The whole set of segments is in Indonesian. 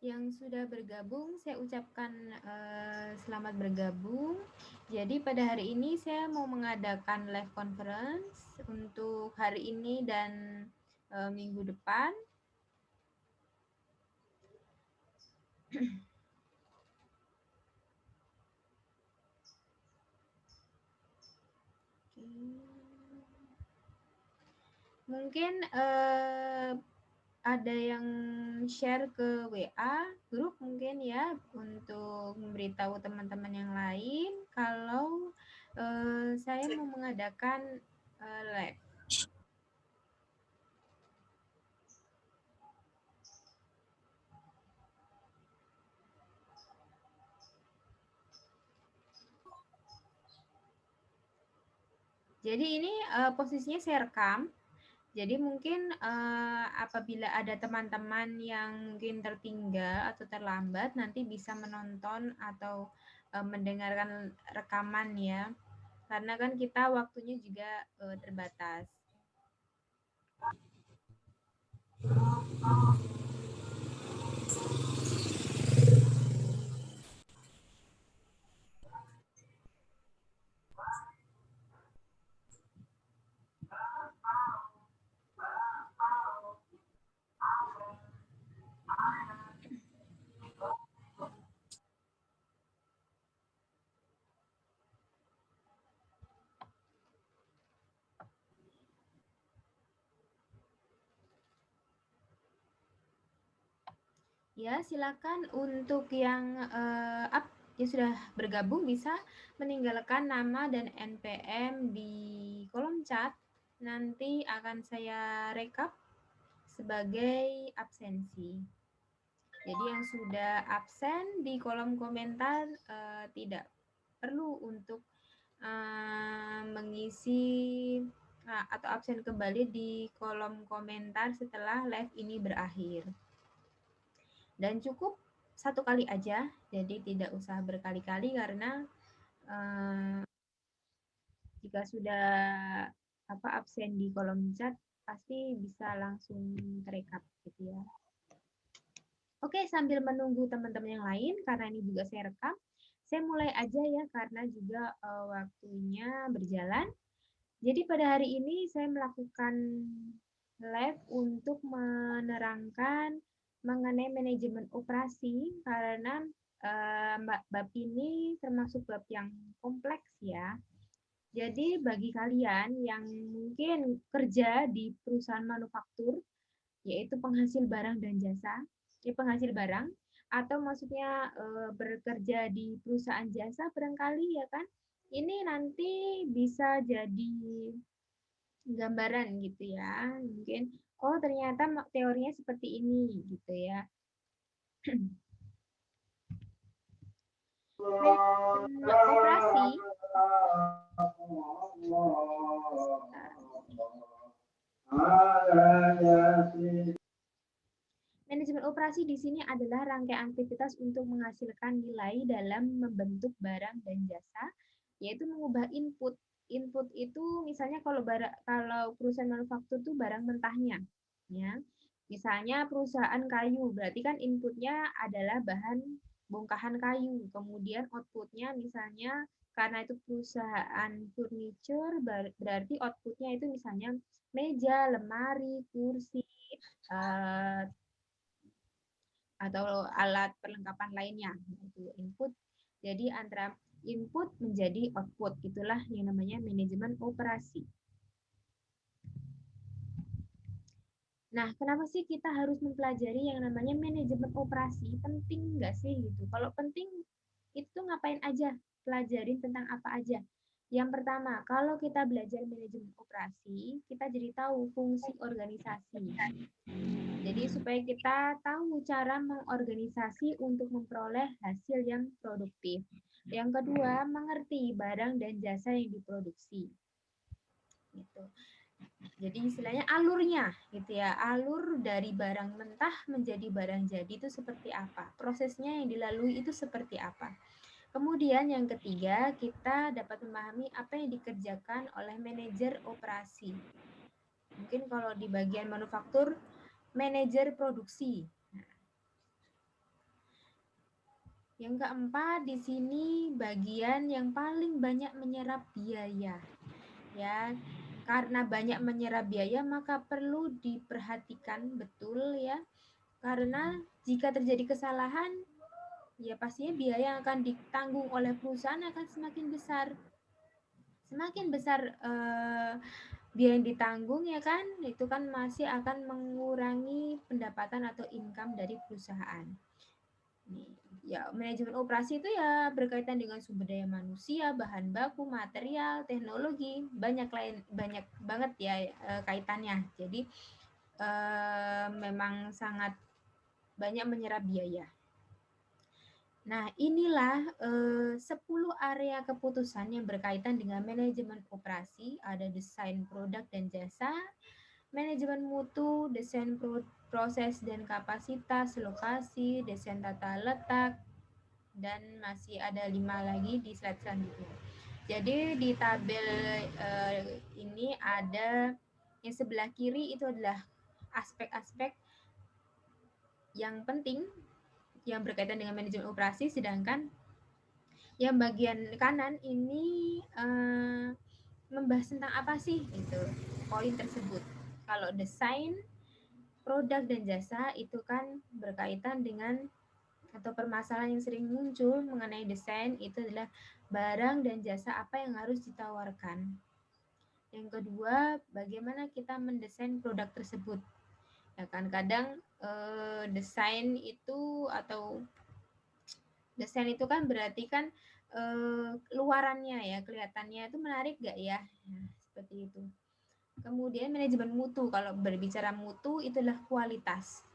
Yang sudah bergabung, saya ucapkan selamat bergabung. Jadi pada hari ini saya mau mengadakan live conference untuk hari ini dan minggu depan. Mungkin ada yang share ke WA grup mungkin ya untuk memberitahu teman-teman yang lain kalau saya mau mengadakan live. Jadi ini posisinya saya rekam. Jadi mungkin apabila ada teman-teman yang mungkin tertinggal atau terlambat nanti bisa menonton atau mendengarkan rekaman ya. Karena kan kita waktunya juga terbatas. Ya, silakan untuk yang sudah bergabung bisa meninggalkan nama dan NPM di kolom chat. Nanti akan saya rekap sebagai absensi. Jadi yang sudah absen di kolom komentar tidak perlu untuk mengisi atau absen kembali di kolom komentar setelah live ini berakhir. Dan cukup satu kali aja, jadi tidak usah berkali-kali karena jika sudah absen di kolom chat pasti bisa langsung terekap gitu ya. Oke, sambil menunggu teman-teman yang lain karena ini juga saya rekam, saya mulai aja ya karena juga waktunya berjalan. Jadi pada hari ini saya melakukan live untuk menerangkan mengenai manajemen operasi karena bab ini termasuk bab yang kompleks ya. Jadi bagi kalian yang mungkin kerja di perusahaan manufaktur, yaitu penghasil barang dan jasa, penghasil barang, atau maksudnya bekerja di perusahaan jasa barangkali ya kan, ini nanti bisa jadi gambaran gitu ya, mungkin oh ternyata teorinya seperti ini gitu ya. Operasi Manajemen operasi di sini adalah rangkaian aktivitas untuk menghasilkan nilai dalam membentuk barang dan jasa, yaitu mengubah input input itu misalnya kalau perusahaan manufaktur itu barang mentahnya, ya. Misalnya perusahaan kayu, berarti kan inputnya adalah bahan bongkahan kayu. Kemudian outputnya misalnya karena itu perusahaan furniture, berarti outputnya itu misalnya meja, lemari, kursi, eh, atau alat perlengkapan lainnya. Itu input. Jadi antara input menjadi output, itulah yang namanya manajemen operasi. Nah, kenapa sih kita harus mempelajari yang namanya manajemen operasi? Penting nggak sih gitu? Kalau penting, itu ngapain aja? Pelajarin tentang apa aja? Yang pertama, kalau kita belajar manajemen operasi, kita jadi tahu fungsi organisasi. Jadi supaya kita tahu cara mengorganisasi untuk memperoleh hasil yang produktif. Yang kedua, mengerti barang dan jasa yang diproduksi. Gitu. Jadi istilahnya alurnya gitu ya, alur dari barang mentah menjadi barang jadi itu seperti apa, prosesnya yang dilalui itu seperti apa. Kemudian yang ketiga, kita dapat memahami apa yang dikerjakan oleh manajer operasi. Mungkin kalau di bagian manufaktur, manajer produksi. Yang keempat, di sini bagian yang paling banyak menyerap biaya. Ya, karena banyak menyerap biaya maka perlu diperhatikan betul ya. Karena jika terjadi kesalahan, ya pastinya biaya yang akan ditanggung oleh perusahaan akan semakin besar. Semakin besar biaya yang ditanggung ya kan, itu kan masih akan mengurangi pendapatan atau income dari perusahaan. Ya, manajemen operasi itu ya berkaitan dengan sumber daya manusia, bahan baku, material, teknologi, banyak banget ya kaitannya. Jadi memang sangat banyak menyerap biaya. Nah, inilah 10 area keputusan yang berkaitan dengan manajemen operasi, ada desain produk dan jasa, manajemen mutu, desain proses dan kapasitas, lokasi, desain tata letak, dan masih ada 5 lagi di slide selanjutnya. Jadi di tabel ini ada yang sebelah kiri itu adalah aspek-aspek yang penting yang berkaitan dengan manajemen operasi, sedangkan yang bagian kanan ini membahas tentang apa sih itu poin tersebut. Kalau desain produk dan jasa itu kan berkaitan dengan atau permasalahan yang sering muncul mengenai desain itu adalah barang dan jasa apa yang harus ditawarkan. Yang kedua, bagaimana kita mendesain produk tersebut. Ya kan kadang desain itu kan berarti kan luarannya ya, kelihatannya itu menarik gak ya? Nah, seperti itu. Kemudian manajemen mutu, kalau berbicara mutu itulah kualitas.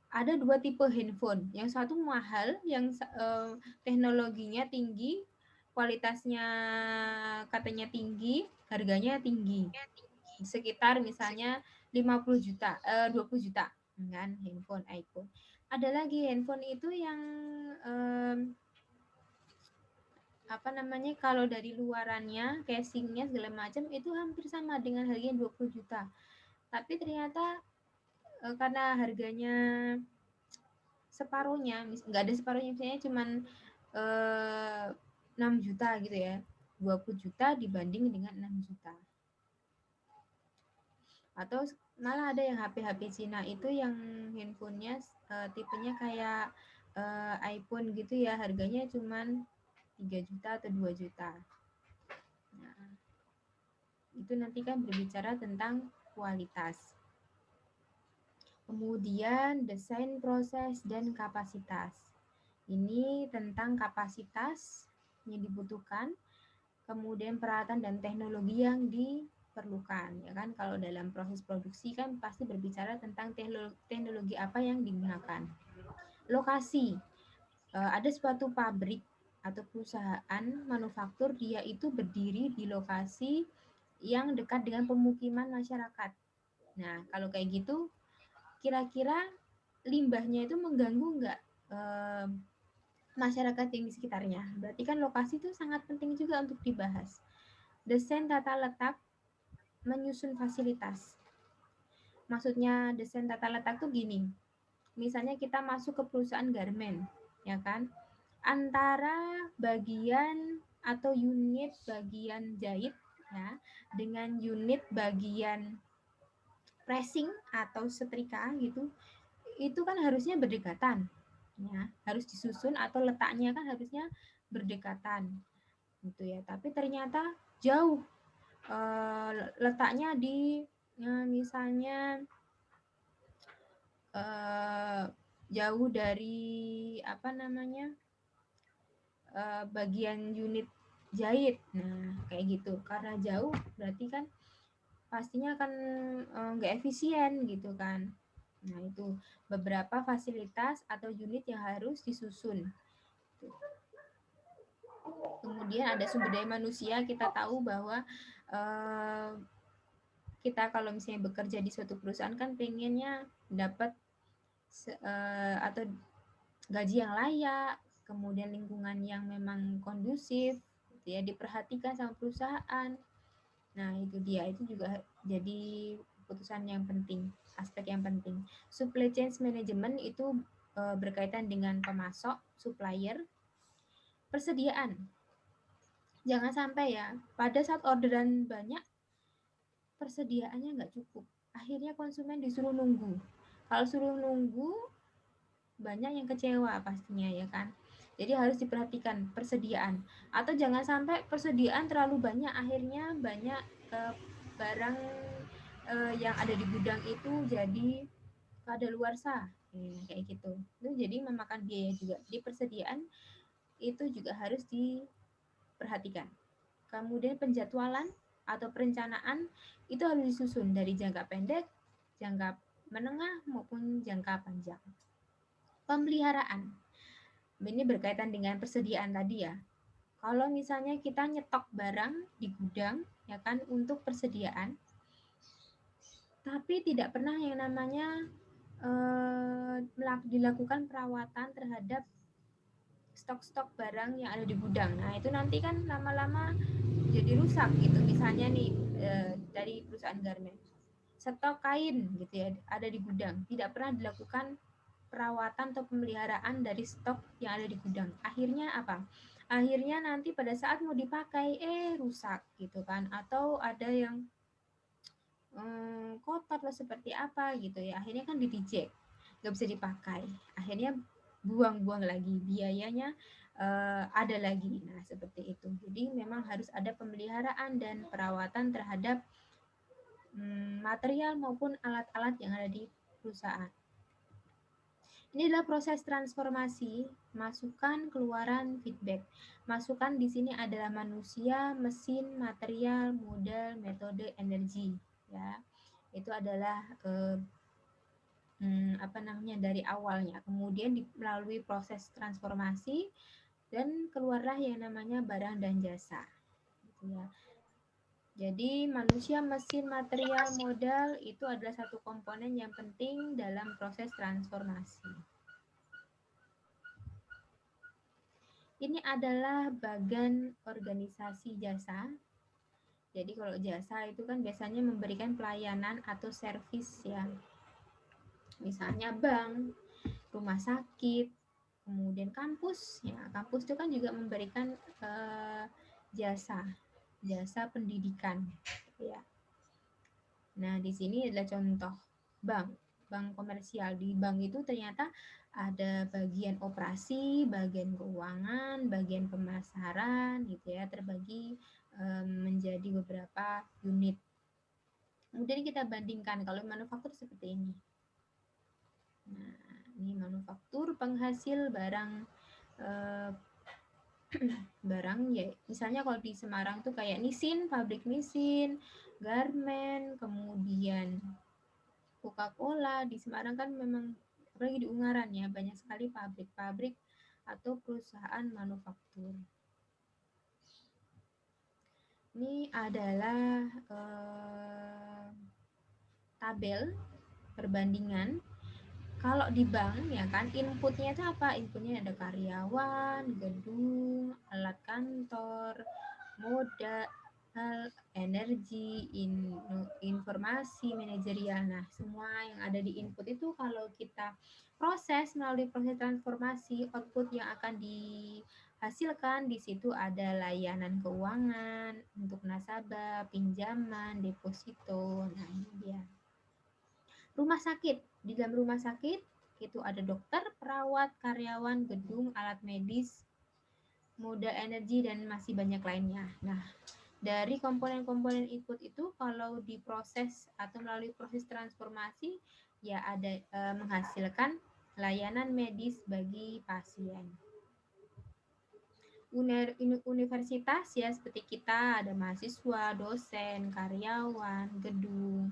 Ada 2 tipe handphone. Yang satu mahal, yang teknologinya tinggi, kualitasnya katanya tinggi, harganya tinggi. Sekitar misalnya 50 juta, 20 juta kan handphone iPhone. Ada lagi handphone itu yang apa namanya, kalau dari luarannya, casingnya segala macam itu hampir sama dengan harganya 20 juta. Tapi ternyata karena harganya separuhnya, nggak ada separuhnya, misalnya cuman 6 juta gitu ya, 20 juta dibanding dengan 6 juta. Atau malah ada yang HP-HP Cina itu yang handphonenya tipenya kayak iPhone gitu ya, harganya cuman 3 juta atau 2 juta. Nah, itu nanti kan berbicara tentang kualitas. Kemudian desain proses dan kapasitas. Ini tentang kapasitas yang dibutuhkan, kemudian peralatan dan teknologi yang diperlukan. Ya kan, kalau dalam proses produksi kan pasti berbicara tentang teknologi apa yang digunakan. Lokasi. Ada suatu pabrik atau perusahaan manufaktur, dia itu berdiri di lokasi yang dekat dengan pemukiman masyarakat. Nah, kalau kayak gitu, kira-kira limbahnya itu mengganggu nggak masyarakat yang di sekitarnya. Berarti kan lokasi itu sangat penting juga untuk dibahas. Desain tata letak, menyusun fasilitas. Maksudnya desain tata letak tuh gini. Misalnya kita masuk ke perusahaan garment, ya kan? Antara bagian atau unit bagian jahit ya dengan unit bagian pressing atau setrika gitu, itu kan harusnya berdekatan. Ya, harus disusun atau letaknya kan harusnya berdekatan gitu ya. Tapi ternyata jauh letaknya di misalnya eh, jauh dari apa namanya bagian unit jahit. Nah, kayak gitu. Karena jauh berarti kan pastinya akan nggak efisien gitu kan. Nah, itu beberapa fasilitas atau unit yang harus disusun. Kemudian ada sumber daya manusia, kita tahu bahwa eh, kita kalau misalnya bekerja di suatu perusahaan kan pengennya dapat atau gaji yang layak, kemudian lingkungan yang memang kondusif, gitu ya, diperhatikan sama perusahaan. Nah, itu dia, itu juga jadi keputusan yang penting, aspek yang penting. Supply chain management itu berkaitan dengan pemasok, supplier, persediaan. Jangan sampai ya, pada saat orderan banyak, persediaannya nggak cukup. Akhirnya konsumen disuruh nunggu. Kalau suruh nunggu, banyak yang kecewa pastinya ya kan. Jadi harus diperhatikan persediaan. Atau jangan sampai persediaan terlalu banyak, akhirnya banyak barang yang ada di gudang itu jadi kadaluarsa. Kayak gitu. Itu jadi memakan biaya juga. Di persediaan itu juga harus diperhatikan. Kemudian penjadwalan atau perencanaan itu harus disusun dari jangka pendek, jangka menengah maupun jangka panjang. Pemeliharaan. Ini berkaitan dengan persediaan tadi ya. Kalau misalnya kita nyetok barang di gudang ya kan untuk persediaan, tapi tidak pernah yang namanya dilakukan perawatan terhadap stok-stok barang yang ada di gudang. Nah, itu nanti kan lama-lama jadi rusak gitu. Misalnya nih dari perusahaan garment, stok kain gitu ya ada di gudang, tidak pernah dilakukan perawatan atau pemeliharaan dari stok yang ada di gudang. Akhirnya apa? Akhirnya nanti pada saat mau dipakai rusak gitu kan, atau ada yang kotor lah seperti apa gitu ya. Akhirnya kan di-reject, nggak bisa dipakai. Akhirnya buang-buang lagi, biayanya ada lagi. Nah, seperti itu. Jadi memang harus ada pemeliharaan dan perawatan terhadap material maupun alat-alat yang ada di perusahaan. Ini adalah proses transformasi, masukan, keluaran, feedback. Masukan di sini adalah manusia, mesin, material, modal, metode, energi. Ya, itu adalah apa namanya dari awalnya. Kemudian melalui proses transformasi dan keluarlah yang namanya barang dan jasa. Gitu ya. Jadi manusia, mesin, material, modal itu adalah satu komponen yang penting dalam proses transformasi. Ini adalah bagan organisasi jasa. Jadi kalau jasa itu kan biasanya memberikan pelayanan atau servis ya. Misalnya bank, rumah sakit, kemudian kampus. Ya, kampus itu kan juga memberikan jasa, jasa pendidikan ya. Nah, di sini adalah contoh bank, bank komersial. Di bank itu ternyata ada bagian operasi, bagian keuangan, bagian pemasaran gitu ya, terbagi menjadi beberapa unit. Kemudian kita bandingkan kalau manufaktur seperti ini. Nah, ini manufaktur penghasil barang barang ya, misalnya kalau di Semarang tuh kayak Nisin, pabrik Nisin, garmen, kemudian Coca-Cola. Di Semarang kan memang apalagi di Ungaran ya banyak sekali pabrik-pabrik atau perusahaan manufaktur. Ini adalah tabel perbandingan Kalau di bank ya kan inputnya itu apa? Inputnya ada karyawan, gedung, alat kantor, modal, energi, informasi, manajerial. Nah, semua yang ada di input itu kalau kita proses melalui proses transformasi, output yang akan dihasilkan di situ ada layanan keuangan untuk nasabah, pinjaman, deposito. Nah, ini dia. Rumah sakit. Di dalam rumah sakit itu ada dokter, perawat, karyawan, gedung, alat medis, moda energi, dan masih banyak lainnya. Nah, dari komponen-komponen input itu kalau diproses atau melalui proses transformasi ya ada menghasilkan layanan medis bagi pasien. Universitas ya seperti kita ada mahasiswa, dosen, karyawan, gedung.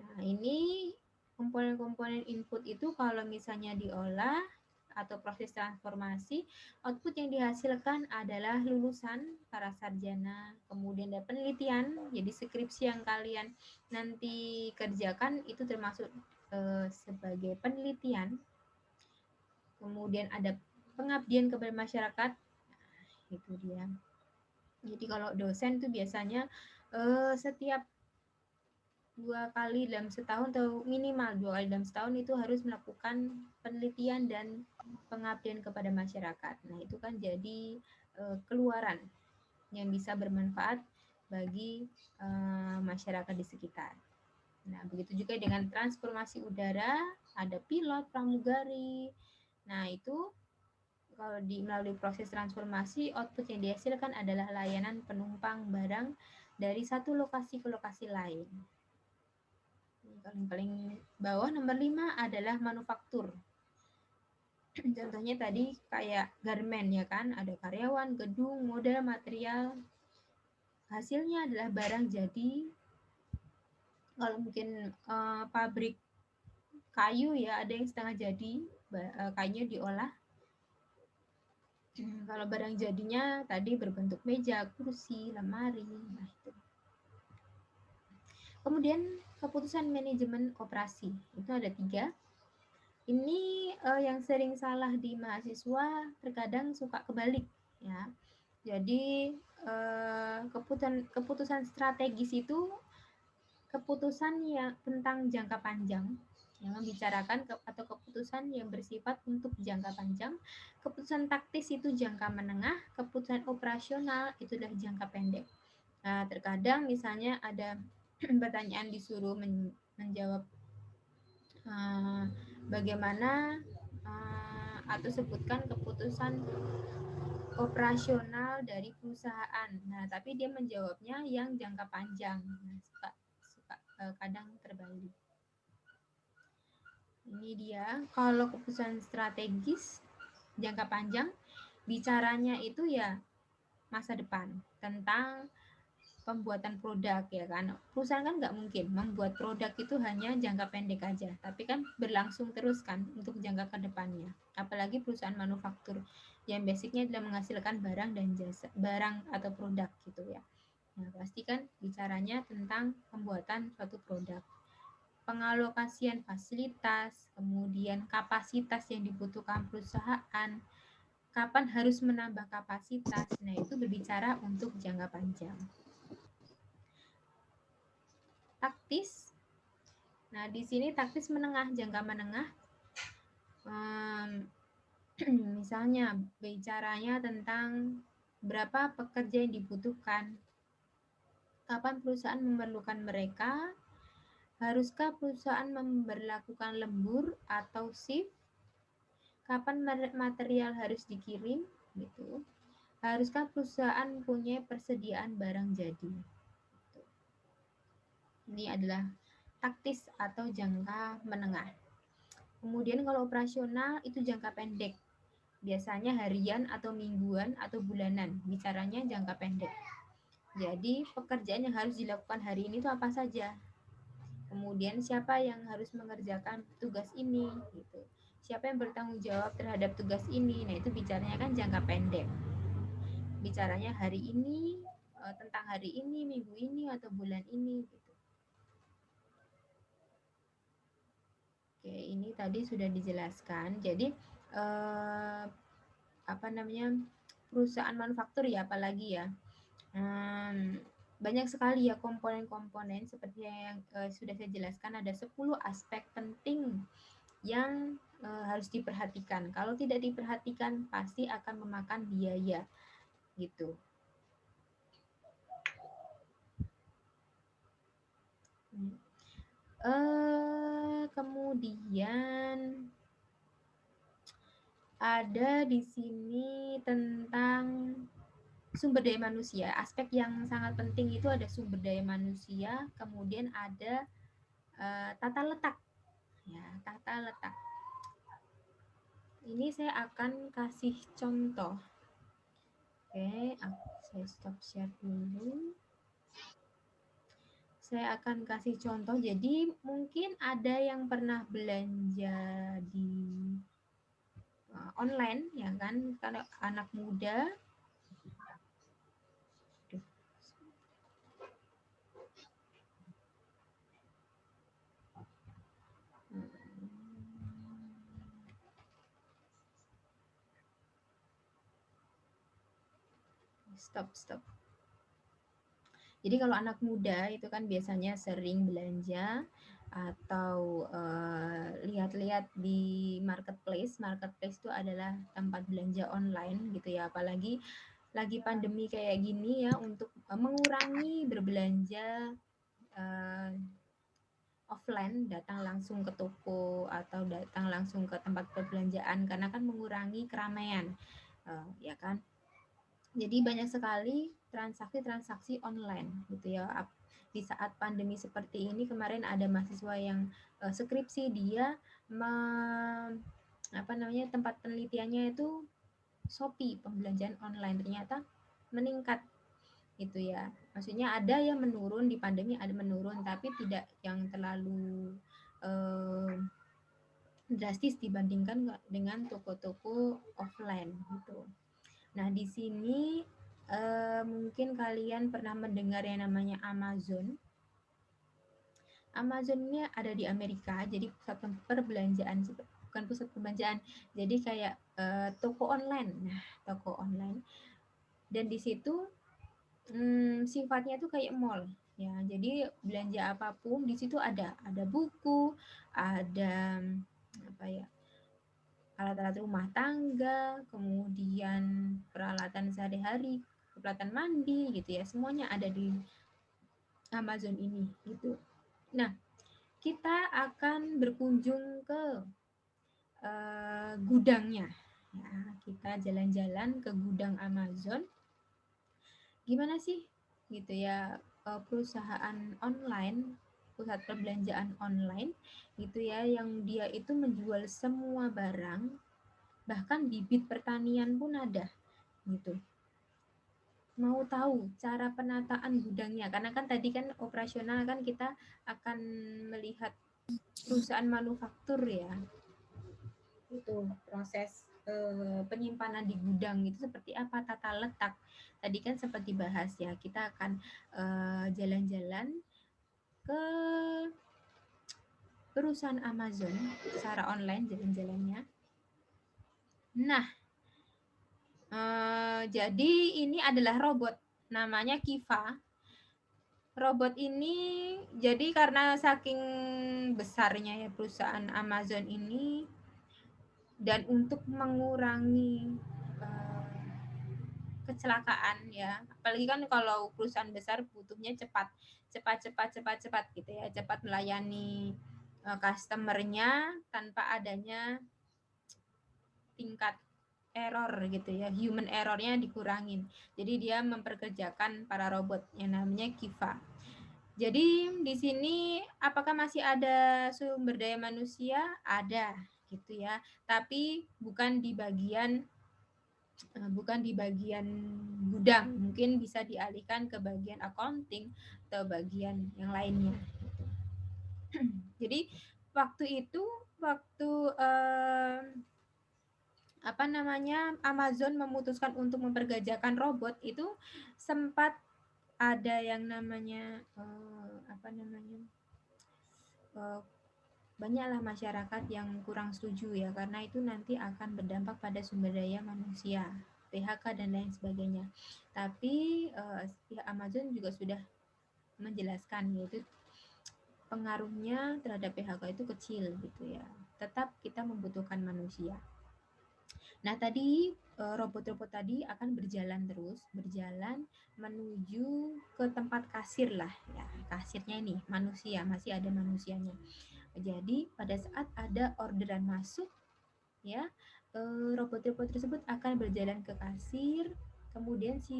Nah, ini komponen-komponen input itu kalau misalnya diolah atau proses transformasi, output yang dihasilkan adalah lulusan para sarjana, kemudian ada penelitian, jadi skripsi yang kalian nanti kerjakan itu termasuk sebagai penelitian. Kemudian ada pengabdian kepada masyarakat, itu dia. Jadi kalau dosen itu biasanya setiap 2 kali dalam setahun atau minimal 2 kali dalam setahun itu harus melakukan penelitian dan pengabdian kepada masyarakat. Nah, itu kan jadi keluaran yang bisa bermanfaat bagi masyarakat di sekitar. Nah, begitu juga dengan transformasi udara, ada pilot, pramugari. Nah, itu kalau melalui proses transformasi, output yang dihasilkan adalah layanan penumpang barang dari satu lokasi ke lokasi lain. Paling bawah nomor 5 adalah manufaktur. Contohnya tadi kayak garment ya kan, ada karyawan, gedung, modal, material. Hasilnya adalah barang jadi. Kalau mungkin pabrik kayu ya ada yang setengah jadi, kayunya diolah. Kalau barang jadinya tadi berbentuk meja, kursi, lemari. Nah, itu. Kemudian keputusan manajemen operasi itu ada 3. Ini yang sering salah di mahasiswa terkadang suka kebalik ya. Jadi keputusan strategis itu keputusan yang tentang jangka panjang yang membicarakan atau keputusan yang bersifat untuk jangka panjang. Keputusan taktis itu jangka menengah, keputusan operasional itu adalah jangka pendek. Nah, terkadang misalnya ada pertanyaan disuruh menjawab bagaimana atau sebutkan keputusan operasional dari perusahaan. Nah, tapi dia menjawabnya yang jangka panjang. Nah, suka kadang terbalik. Ini dia, kalau keputusan strategis jangka panjang, bicaranya itu ya masa depan tentang pembuatan produk ya kan. Perusahaan kan nggak mungkin membuat produk itu hanya jangka pendek aja, tapi kan berlangsung terus kan untuk jangka ke depannya. Apalagi perusahaan manufaktur yang basicnya adalah menghasilkan barang dan jasa, barang atau produk gitu ya. Nah, pasti kan bicaranya tentang pembuatan suatu produk. Pengalokasian fasilitas, kemudian kapasitas yang dibutuhkan perusahaan, kapan harus menambah kapasitas. Nah, itu berbicara untuk jangka panjang. Taktis. Nah, di sini taktis menengah, jangka menengah. Misalnya bicaranya tentang berapa pekerja yang dibutuhkan, kapan perusahaan memerlukan mereka, haruskah perusahaan memberlakukan lembur atau shift, kapan material harus dikirim, gitu. Haruskah perusahaan punya persediaan barang jadi. Ini adalah taktis atau jangka menengah. Kemudian kalau operasional itu jangka pendek. Biasanya harian atau mingguan atau bulanan. Bicaranya jangka pendek. Jadi pekerjaan yang harus dilakukan hari ini itu apa saja. Kemudian siapa yang harus mengerjakan tugas ini gitu. Siapa yang bertanggung jawab terhadap tugas ini. Nah, itu bicaranya kan jangka pendek. Bicaranya hari ini, tentang hari ini, minggu ini atau bulan ini gitu. Oke, ini tadi sudah dijelaskan. Jadi apa namanya, perusahaan manufaktur ya, apalagi ya, banyak sekali ya komponen-komponen seperti yang sudah saya jelaskan. Ada 10 aspek penting yang harus diperhatikan. Kalau tidak diperhatikan pasti akan memakan biaya gitu. Kemudian ada di sini tentang sumber daya manusia. Aspek yang sangat penting itu ada sumber daya manusia, kemudian ada tata letak. Ya, tata letak. Ini saya akan kasih contoh. Oke, saya stop share dulu. Saya akan kasih contoh. Jadi mungkin ada yang pernah belanja di online, ya kan? Kalau anak muda. Stop. Jadi kalau anak muda itu kan biasanya sering belanja atau lihat-lihat di marketplace. Marketplace itu adalah tempat belanja online gitu ya. Apalagi lagi pandemi kayak gini ya, untuk mengurangi berbelanja offline, datang langsung ke toko atau datang langsung ke tempat perbelanjaan, karena kan mengurangi keramaian, ya kan. Jadi banyak sekali transaksi-transaksi online gitu ya. Di saat pandemi seperti ini, kemarin ada mahasiswa yang skripsi, dia tempat penelitiannya itu Shopee, pembelanjaan online, ternyata meningkat gitu ya. Maksudnya ada yang menurun di pandemi, ada menurun, tapi tidak yang terlalu drastis dibandingkan dengan toko-toko offline gitu. Nah, di sini mungkin kalian pernah mendengar yang namanya Amazon. Amazon ini ada di Amerika, jadi pusat perbelanjaan, bukan pusat perbelanjaan, jadi kayak toko online. Nah, toko online. Dan di situ sifatnya tuh kayak mall. Ya, jadi belanja apapun di situ ada buku, ada apa ya, alat-alat rumah tangga, kemudian peralatan sehari-hari, peralatan mandi gitu ya, semuanya ada di Amazon ini gitu. Nah, kita akan berkunjung ke gudangnya. Ya, kita jalan-jalan ke gudang Amazon. Gimana sih gitu ya, perusahaan online, pusat perbelanjaan online gitu ya, yang dia itu menjual semua barang, bahkan bibit pertanian pun ada gitu. Mau tahu cara penataan gudangnya, karena kan tadi kan operasional kan kita akan melihat perusahaan manufaktur ya, itu proses penyimpanan di gudang itu seperti apa, tata letak. Tadi kan sempat dibahas ya, kita akan jalan-jalan ke perusahaan Amazon secara online jalan-jalannya. Nah, jadi ini adalah robot, namanya Kiva. Robot ini jadi karena saking besarnya ya perusahaan Amazon ini, dan untuk mengurangi kecelakaan ya, apalagi kan kalau perusahaan besar butuhnya cepat gitu ya, cepat melayani customernya tanpa adanya tingkat error gitu ya, human errornya dikurangin. Jadi dia memperkerjakan para robot yang namanya Kiva. Jadi di sini apakah masih ada sumber daya manusia? Ada gitu ya, tapi bukan di bagian gudang, mungkin bisa dialihkan ke bagian accounting atau bagian yang lainnya. Jadi waktu Amazon memutuskan untuk memperkerjakan robot itu, sempat ada yang namanya banyaklah masyarakat yang kurang setuju ya, karena itu nanti akan berdampak pada sumber daya manusia, PHK dan lain sebagainya. Tapi pihak Amazon juga sudah menjelaskan yaitu pengaruhnya terhadap PHK itu kecil gitu ya. Tetap kita membutuhkan manusia. Nah, tadi robot-robot tadi akan berjalan menuju ke tempat kasir lah ya. Kasirnya ini manusia, masih ada manusianya. Jadi pada saat ada orderan masuk ya, robot-robot tersebut akan berjalan ke kasir. Kemudian si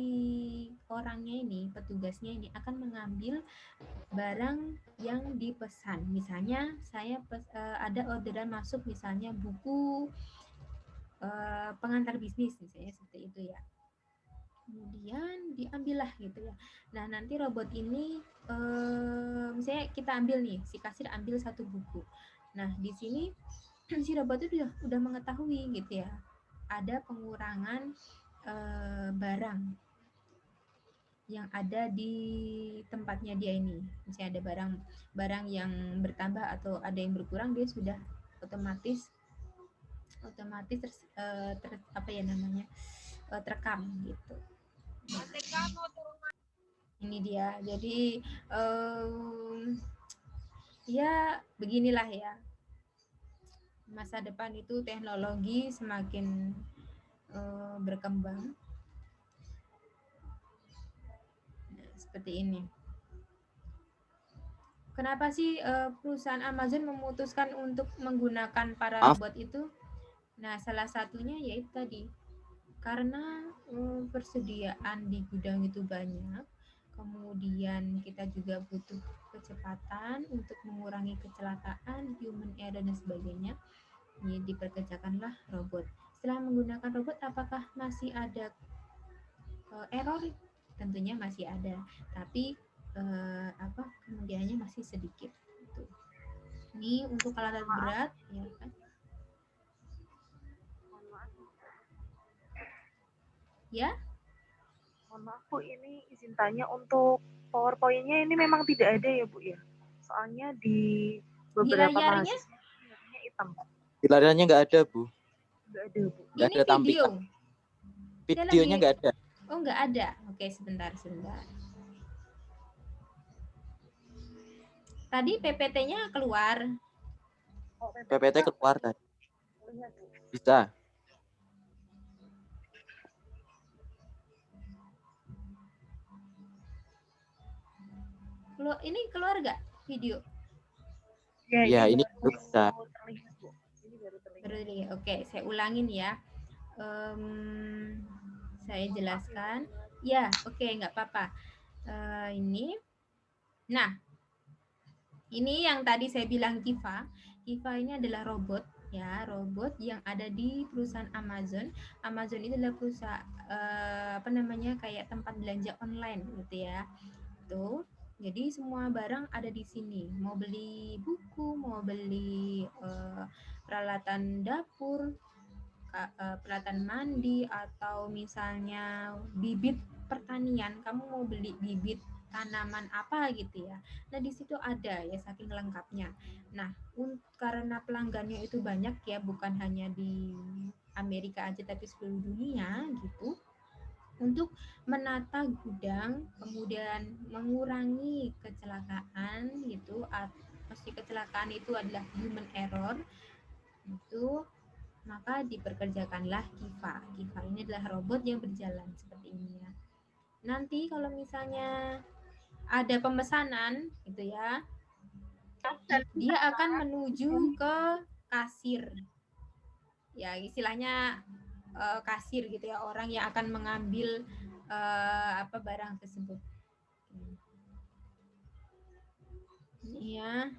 orangnya ini, petugasnya ini akan mengambil barang yang dipesan. Misalnya ada orderan masuk, misalnya buku pengantar bisnis misalnya seperti itu ya. Kemudian diambillah gitu ya. Nah, nanti robot ini misalnya kita ambil nih, si kasir ambil satu buku. Nah, di sini si robot itu udah mengetahui gitu ya. Ada pengurangan barang yang ada di tempatnya dia ini. Misalnya ada barang yang bertambah atau ada yang berkurang, dia sudah otomatis apa ya namanya, terekam gitu. Ini dia. Jadi ya beginilah ya, masa depan itu teknologi semakin berkembang. Nah, seperti ini. Kenapa sih perusahaan Amazon memutuskan untuk menggunakan para robot itu? Nah, salah satunya yaitu tadi, karena persediaan di gudang itu banyak, kemudian kita juga butuh kecepatan untuk mengurangi kecelakaan, human error dan sebagainya. Ini diperkerjakanlah robot. Setelah menggunakan robot, apakah masih ada error? Tentunya masih ada, tapi kemudiannya masih sedikit. Gitu. Ini untuk alat berat, ya kan? Ya? Mohon maaf Bu, ini izin tanya, untuk PowerPoint-nya ini memang tidak ada ya Bu ya? Soalnya di beberapa mahasiswa warnanya hitam. Di layarnya nggak ada Bu. Nggak ada Bu. Nggak Ini ada video. Videonya nggak ada. Oh, nggak ada. Oke, sebentar. Tadi PPT-nya keluar. Oh, PPT keluar tadi. Bisa. Ini keluar nggak video? Ya, ini bisa. Oke, saya ulangin ya. Saya jelaskan. Ya, oke, nggak apa-apa. Ini. Nah, ini yang tadi saya bilang Kiva. Kiva ini adalah robot ya, robot yang ada di perusahaan Amazon. Amazon itu adalah perusahaan kayak tempat belanja online gitu ya. Tuh. Jadi semua barang ada di sini. Mau beli buku, mau beli peralatan dapur, peralatan mandi, atau misalnya bibit pertanian, kamu mau beli bibit tanaman apa gitu ya. Nah, di situ ada ya, saking lengkapnya. Nah, karena pelanggannya itu banyak ya, bukan hanya di Amerika aja tapi seluruh dunia gitu. Untuk menata gudang, kemudian mengurangi kecelakaan gitu, pasti kecelakaan itu adalah human error itu, maka diperkerjakanlah Kiva. Kiva ini adalah robot yang berjalan seperti ini ya. Nanti kalau misalnya ada pemesanan gitu ya, dia akan menuju ke kasir. Ya, istilahnya kasir gitu ya, orang yang akan mengambil barang tersebut. Ya,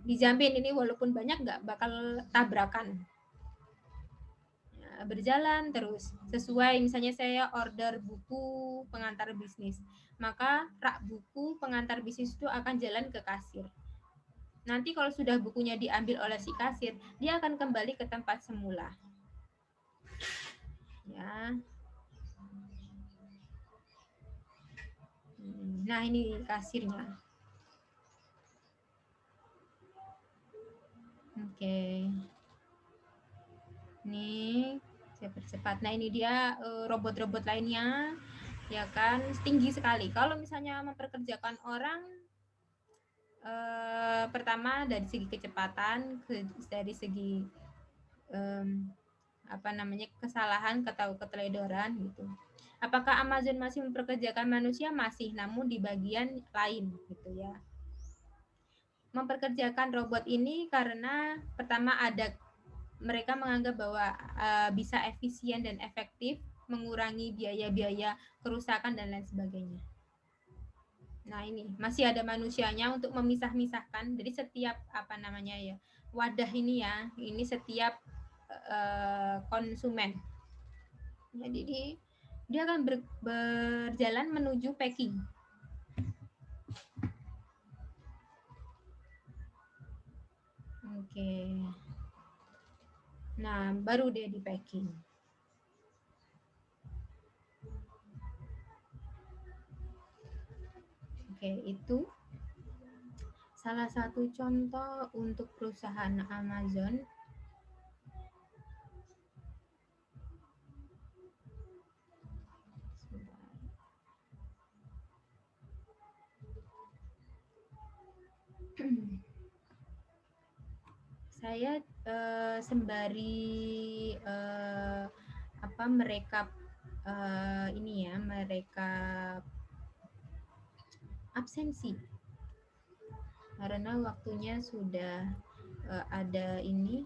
dijamin ini walaupun banyak nggak bakal tabrakan. Ya, berjalan terus sesuai, misalnya saya order buku pengantar bisnis, maka rak buku pengantar bisnis itu akan jalan ke kasir. Nanti kalau sudah bukunya diambil oleh si kasir, dia akan kembali ke tempat semula. Ya. Nah, ini kasirnya. Oke. Nih, saya percepat. Nah, ini dia robot-robot lainnya, ya kan, tinggi sekali. Kalau misalnya memperkerjakan orang, pertama dari segi kecepatan, dari segi kesalahan atau keteledoran gitu. Apakah Amazon masih memperkerjakan manusia? Masih, namun di bagian lain gitu ya. Memperkerjakan robot ini karena pertama mereka menganggap bahwa bisa efisien dan efektif, mengurangi biaya-biaya kerusakan dan lain sebagainya. Nah, ini masih ada manusianya untuk memisah-misahkan. Jadi setiap wadah ini ya, ini setiap konsumen. Jadi dia akan berjalan menuju packing. Oke. Nah, baru dia di packing. Oke, itu salah satu contoh untuk perusahaan Amazon. Saya sembari merekap merekap absensi karena waktunya sudah ada ini.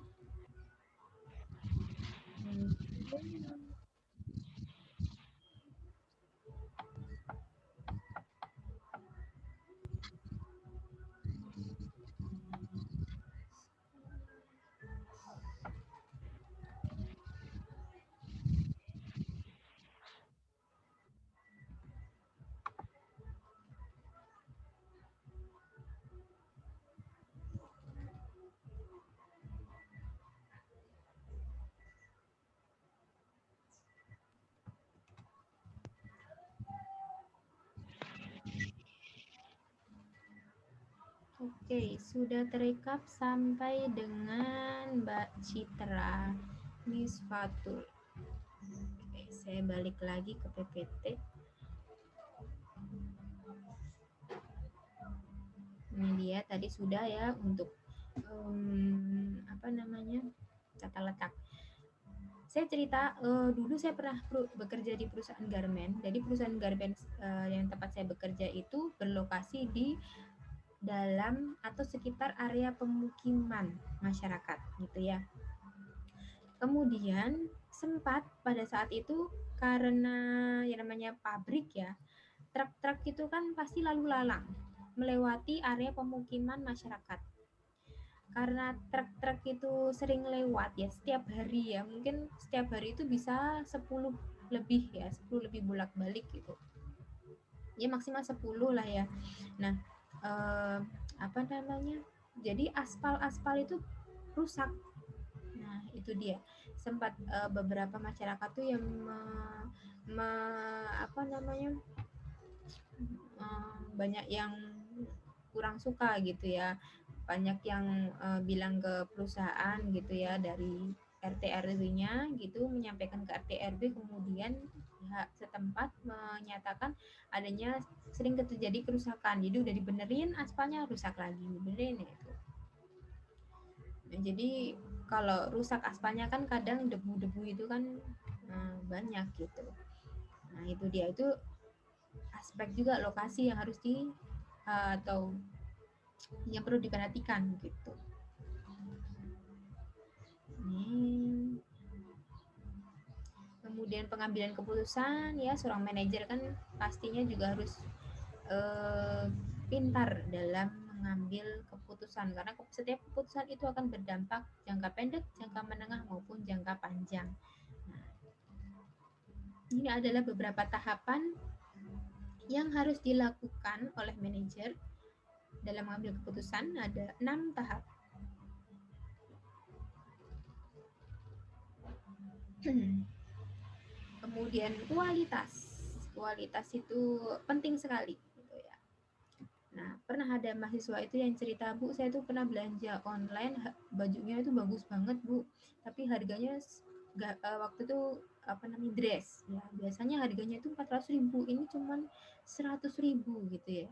Oke, sudah terekap sampai dengan Mbak Citra Misfatul. Oke, saya balik lagi ke PPT. Ini dia tadi sudah ya untuk tata letak. Saya cerita dulu saya pernah bekerja di perusahaan garmen. Jadi perusahaan garmen yang tempat saya bekerja itu berlokasi di dalam atau sekitar area pemukiman masyarakat gitu ya. Kemudian sempat pada saat itu karena yang namanya pabrik ya, truk-truk itu kan pasti lalu lalang melewati area pemukiman masyarakat. Karena truk-truk itu sering lewat ya setiap hari ya, mungkin setiap hari itu bisa 10 lebih ya, 10 lebih bolak-balik gitu. Ya maksimal 10 lah ya. Nah, jadi aspal itu rusak. Nah, itu dia. Sempat beberapa masyarakat tuh yang banyak yang kurang suka gitu ya. Banyak yang bilang ke perusahaan gitu ya, dari RT RW-nya gitu, menyampaikan ke RT RW, kemudian pihak setempat menyatakan adanya sering terjadi kerusakan. Jadi udah dibenerin, aspalnya rusak lagi, dibenerin ya itu. Nah, jadi kalau rusak aspalnya kan kadang debu-debu itu kan banyak gitu. Nah, itu dia, itu aspek juga lokasi yang harus atau yang perlu diperhatikan gitu. Kemudian pengambilan keputusan ya, seorang manajer kan pastinya juga harus pintar dalam mengambil keputusan, karena setiap keputusan itu akan berdampak jangka pendek, jangka menengah maupun jangka panjang. Nah, ini adalah beberapa tahapan yang harus dilakukan oleh manajer dalam mengambil keputusan. Ada 6 tahap. Kemudian kualitas itu penting sekali gitu ya. Nah, pernah ada mahasiswa itu yang cerita, Bu, saya tuh pernah belanja online, bajunya itu bagus banget, Bu, tapi harganya waktu itu dress ya, biasanya harganya itu 400.000, ini cuman 100.000 gitu ya.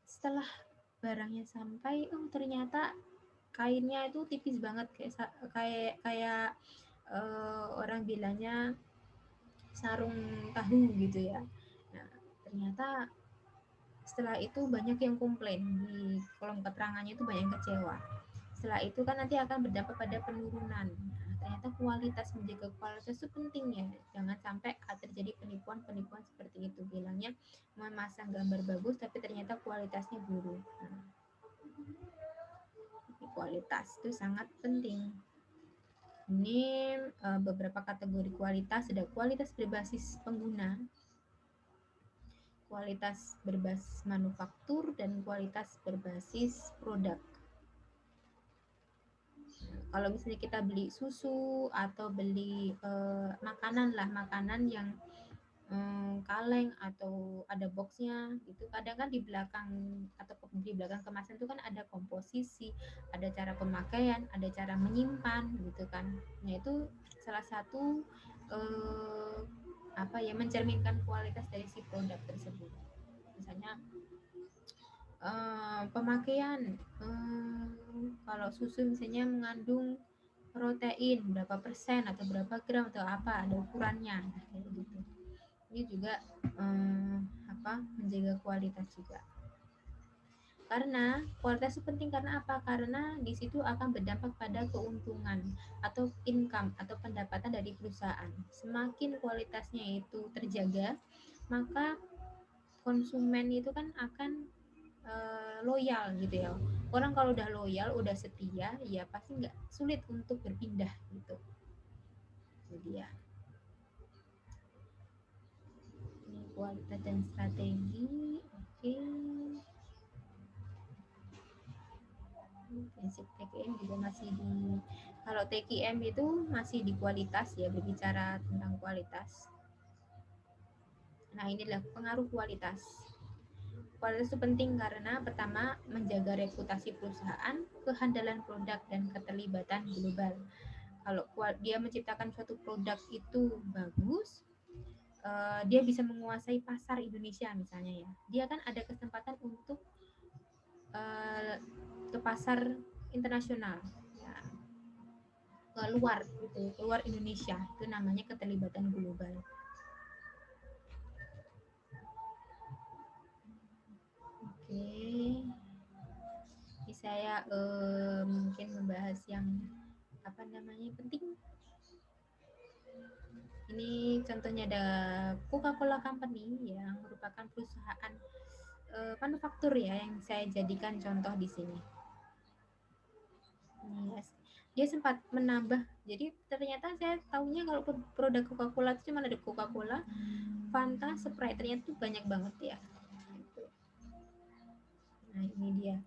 Setelah barangnya sampai, ternyata kainnya itu tipis banget, kayak orang bilangnya sarung tahu gitu ya. Nah, ternyata setelah itu banyak yang komplain di kolom keterangannya, itu banyak yang kecewa. Setelah itu kan nanti akan berdampak pada penurunan. Nah, ternyata menjaga kualitas itu penting ya. Jangan sampai terjadi penipuan-penipuan seperti itu. Bilangnya memasang gambar bagus tapi ternyata kualitasnya buruk. Nah, kualitas itu sangat penting. Ini beberapa kategori kualitas. Ada kualitas berbasis pengguna, kualitas berbasis manufaktur, dan kualitas berbasis produk. Kalau misalnya kita beli susu atau beli makanan yang kaleng atau ada boxnya gitu, kadang kan di belakang kemasan itu kan ada komposisi, ada cara pemakaian, ada cara menyimpan gitu kan. Nah, itu salah satu mencerminkan kualitas dari si produk tersebut. Misalnya pemakaian, kalau susu misalnya mengandung protein berapa persen atau berapa gram atau apa, ada ukurannya kayak gitu. Ini juga menjaga kualitas juga. Karena kualitas itu penting, karena apa? Karena di situ akan berdampak pada keuntungan atau income atau pendapatan dari perusahaan. Semakin kualitasnya itu terjaga, maka konsumen itu kan akan loyal gitu ya. Orang kalau udah loyal, udah setia, ya pasti nggak sulit untuk berpindah gitu. Jadi ya, ini kualitas dan strategi. Oke. Prinsip TKM juga masih kalau TKM itu masih di kualitas ya, berbicara tentang kualitas. Nah, inilah pengaruh kualitas. Kualitas itu penting karena pertama, menjaga reputasi perusahaan, kehandalan produk, dan keterlibatan global. Kalau dia menciptakan suatu produk itu bagus, dia bisa menguasai pasar Indonesia misalnya ya. Dia kan ada kesempatan untuk ke pasar internasional, ya, keluar gitu, keluar Indonesia. Itu namanya keterlibatan global. Oke, ini saya mungkin membahas yang penting. Ini contohnya ada Coca-Cola Company yang merupakan perusahaan manufaktur ya, yang saya jadikan contoh di sini. Yes. Dia sempat menambah, jadi ternyata saya tahunya kalau produk Coca-Cola itu cuma ada Coca-Cola, Fanta, Sprite, ternyata itu banyak banget ya. Nah, ini dia.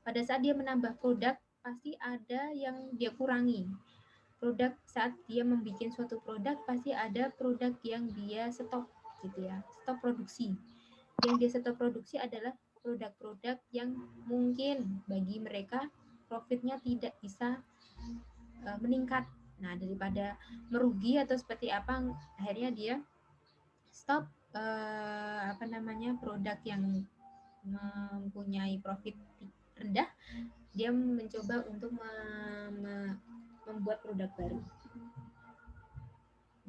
Pada saat dia menambah produk, pasti ada yang dia kurangi. Produk, saat dia membuat suatu produk, pasti ada produk yang dia stop gitu ya, stop produksi. Yang dia stop produksi adalah produk-produk yang mungkin bagi mereka profitnya tidak bisa meningkat. Nah, daripada merugi atau seperti apa, akhirnya dia stop produk yang mempunyai profit rendah. Dia mencoba untuk membuat produk baru.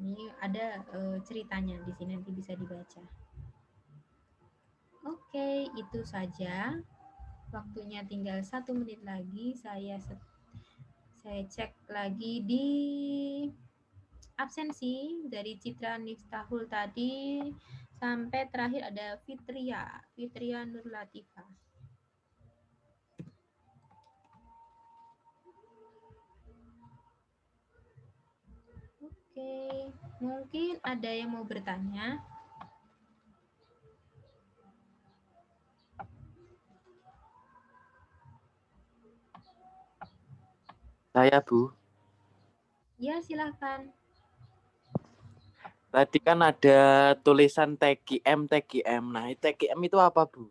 Ini ada ceritanya di sini, nanti bisa dibaca. Oke, itu saja. Waktunya tinggal 1 menit lagi. Saya cek lagi di absensi dari Citra Niftahul tadi sampai terakhir ada Fitria Nur Latifah. Oke, mungkin ada yang mau bertanya. Saya, Bu. Ya, silakan. Tadi kan ada tulisan TGM. Nah, TGM itu apa, Bu?